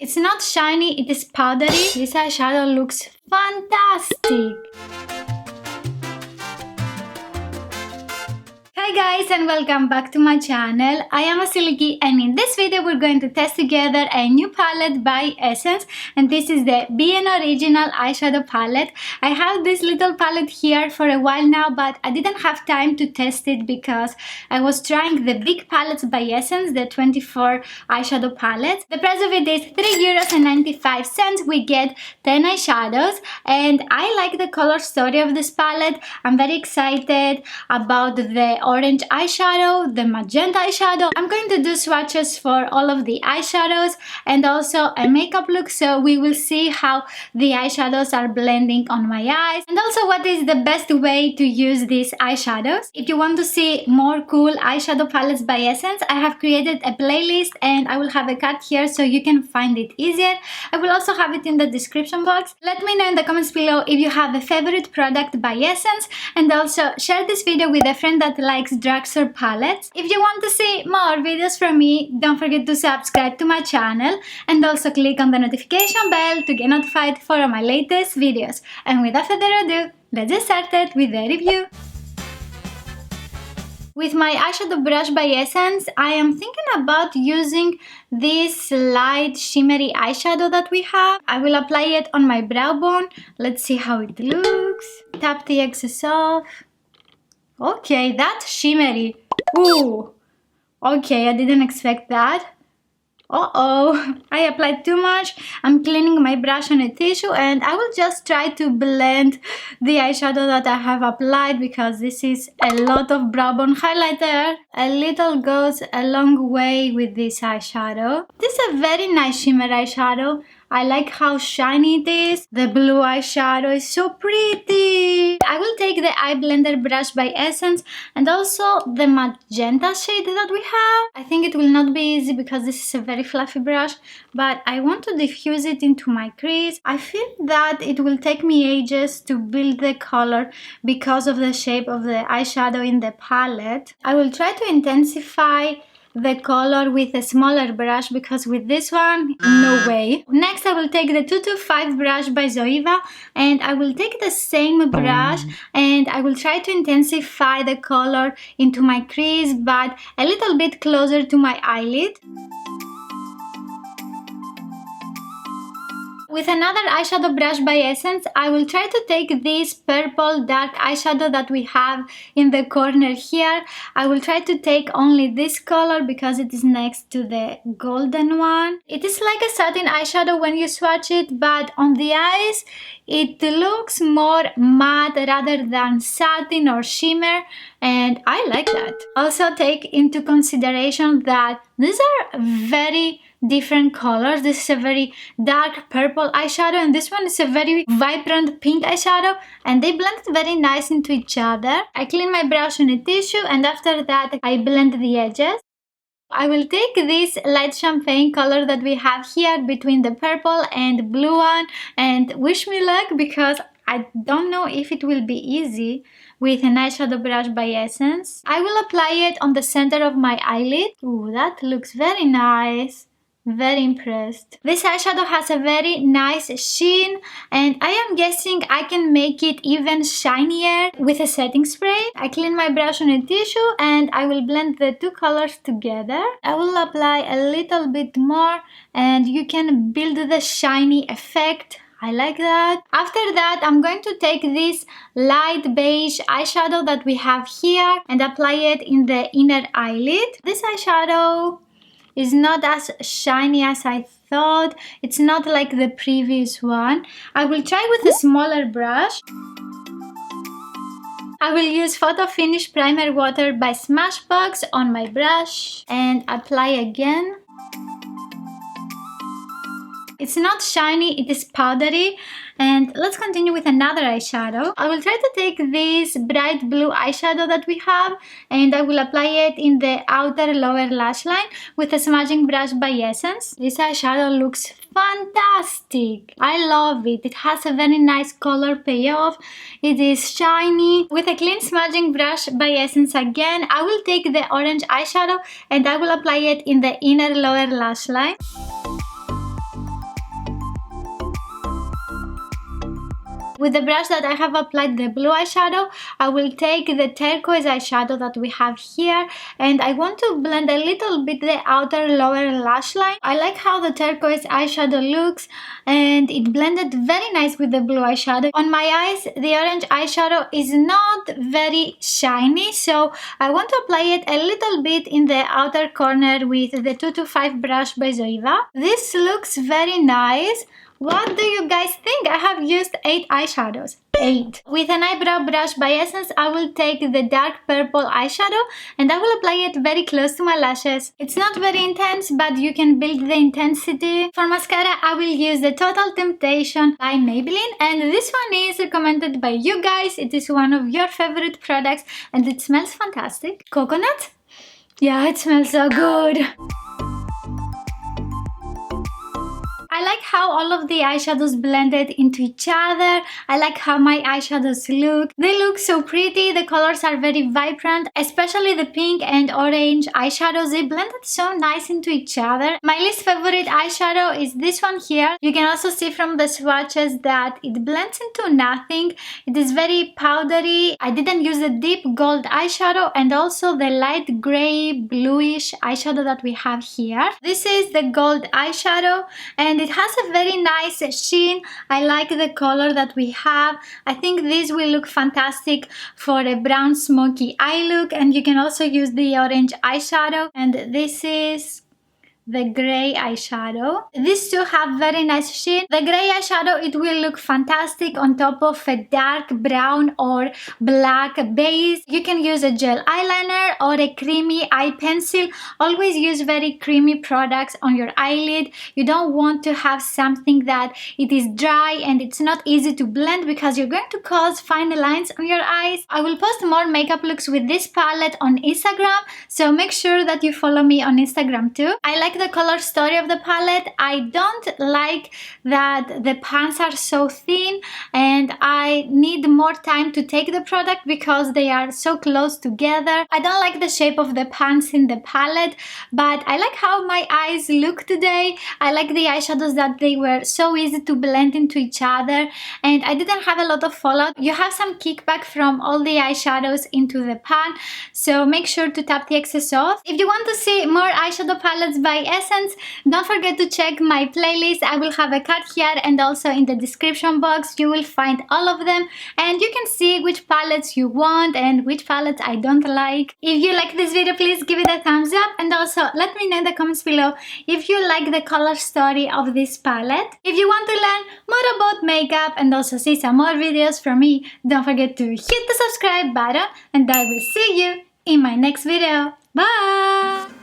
It's not shiny, it is powdery. This eyeshadow looks fantastic. Hi guys and welcome back to my channel. I am Vasilikis and in this video we're going to test together a new palette by Essence, and this is the BN Original eyeshadow palette. I have this little palette here for a while now, but I didn't have time to test it because I was trying the big palettes by Essence, the 24 eyeshadow palette. The price of it is €3.95. We get 10 eyeshadows and I like the color story of this palette. I'm very excited about the orange eyeshadow, the magenta eyeshadow. I'm going to do swatches for all of the eyeshadows and also a makeup look, so we will see how the eyeshadows are blending on my eyes and also what is the best way to use these eyeshadows. If you want to see more cool eyeshadow palettes by Essence, I have created a playlist and I will have a card here so you can find it easier. I will also have it in the description box. Let me know in the comments below if you have a favorite product by Essence, and also share this video with a friend that likes drugstore palettes. If you want to see more videos from me, don't forget to subscribe to my channel and also click on the notification bell to get notified for all my latest videos. And without further ado, let's get started with the review. With my eyeshadow brush by Essence, I am thinking about using this light shimmery eyeshadow that we have. I will apply it on my brow bone. Let's see how it looks. Tap the excess off. Okay, that's shimmery. Ooh. Okay, I didn't expect that. Uh-oh, I applied too much. I'm cleaning my brush on a tissue and I will just try to blend the eyeshadow that I have applied because this is a lot of brow bone highlighter. A little goes a long way with this eyeshadow. This is a very nice shimmer eyeshadow. I like how shiny it is. The blue eyeshadow is so pretty. I will take the eye blender brush by Essence and also the magenta shade that we have. I think it will not be easy because this is a very fluffy brush, but I want to diffuse it into my crease. I feel that it will take me ages to build the color because of the shape of the eyeshadow in the palette. I will try to intensify the color with a smaller brush because with this one, no way. Next, I will take the 225 brush by Zoeva and I will take the same brush and I will try to intensify the color into my crease but a little bit closer to my eyelid. With another eyeshadow brush by Essence, I will try to take this purple dark eyeshadow that we have in the corner here. I will try to take only this color because it is next to the golden one. It is like a satin eyeshadow when you swatch it, but on the eyes it looks more matte rather than satin or shimmer, and I like that. Also take into consideration that these are very different colors. This is a very dark purple eyeshadow and this one is a very vibrant pink eyeshadow, and they blend very nice into each other. I clean my brush on a tissue and after that I blend the edges. I will take this light champagne color that we have here between the purple and blue one and wish me luck because I don't know if it will be easy with an eyeshadow brush by Essence. I will apply it on the center of my eyelid. Ooh, that looks very nice. Very impressed. This eyeshadow has a very nice sheen and I am guessing I can make it even shinier with a setting spray. I clean my brush on a tissue and I will blend the two colors together. I will apply a little bit more and you can build the shiny effect. I like that. After that, I'm going to take this light beige eyeshadow that we have here and apply it in the inner eyelid. This eyeshadow is not as shiny as I thought. It's not like the previous one. I will try with a smaller brush. I will use Photo Finish Primer Water by Smashbox on my brush and apply again. It's not shiny, it is powdery. And let's continue with another eyeshadow. I will try to take this bright blue eyeshadow that we have and I will apply it in the outer lower lash line with a smudging brush by Essence. This eyeshadow looks fantastic. I love it. It has a very nice color payoff. It is shiny. With a clean smudging brush by Essence again, I will take the orange eyeshadow and I will apply it in the inner lower lash line. with the brush that I have applied the blue eyeshadow, I will take the turquoise eyeshadow that we have here, and I want to blend a little bit the outer lower lash line. I like how the turquoise eyeshadow looks, and it blended very nice with the blue eyeshadow. On my eyes, the orange eyeshadow is not very shiny, so I want to apply it a little bit in the outer corner with the 225 brush by Zoeva. This looks very nice. What do you guys think? I have used 8 eyeshadows. 8. With an eyebrow brush by Essence, I will take the dark purple eyeshadow and I will apply it very close to my lashes. It's not very intense, but you can build the intensity. For mascara, I will use the Total Temptation by Maybelline, and this one is recommended by you guys. It is one of your favorite products and it smells fantastic. Coconut? Yeah, it smells so good. I like how all of the eyeshadows blended into each other. I like how my eyeshadows look. They look so pretty. The colors are very vibrant, especially the pink and orange eyeshadows. They blended so nice into each other. My least favorite eyeshadow is this one here. You can also see from the swatches that it blends into nothing. It is very powdery. I didn't use the deep gold eyeshadow and also the light gray bluish eyeshadow that we have here. This is the gold eyeshadow and it has a very nice sheen. I like the color that we have. I think this will look fantastic for a brown smoky eye look, and you can also use the orange eyeshadow, and this is the gray eyeshadow. These two have very nice sheen. The gray eyeshadow, it will look fantastic on top of a dark brown or black base. You can use a gel eyeliner or a creamy eye pencil. Always use very creamy products on your eyelid. You don't want to have something that it is dry and it's not easy to blend because you're going to cause fine lines on your eyes. I will post more makeup looks with this palette on Instagram, so make sure that you follow me on Instagram too. I like the color story of the palette. I don't like that the pans are so thin and I need more time to take the product because they are so close together. I don't like the shape of the pans in the palette, but I like how my eyes look today. I like the eyeshadows that they were so easy to blend into each other and I didn't have a lot of fallout. You have some kickback from all the eyeshadows into the pan, so make sure to tap the excess off. If you want to see more eyeshadow palettes by Essence, don't forget to check my playlist. I will have a card here and also in the description box you will find all of them and you can see which palettes you want and which palettes I don't like. If you like this video, please give it a thumbs up and also let me know in the comments below if you like the color story of this palette. If you want to learn more about makeup and also see some more videos from me, don't forget to hit the subscribe button and I will see you in my next video. Bye!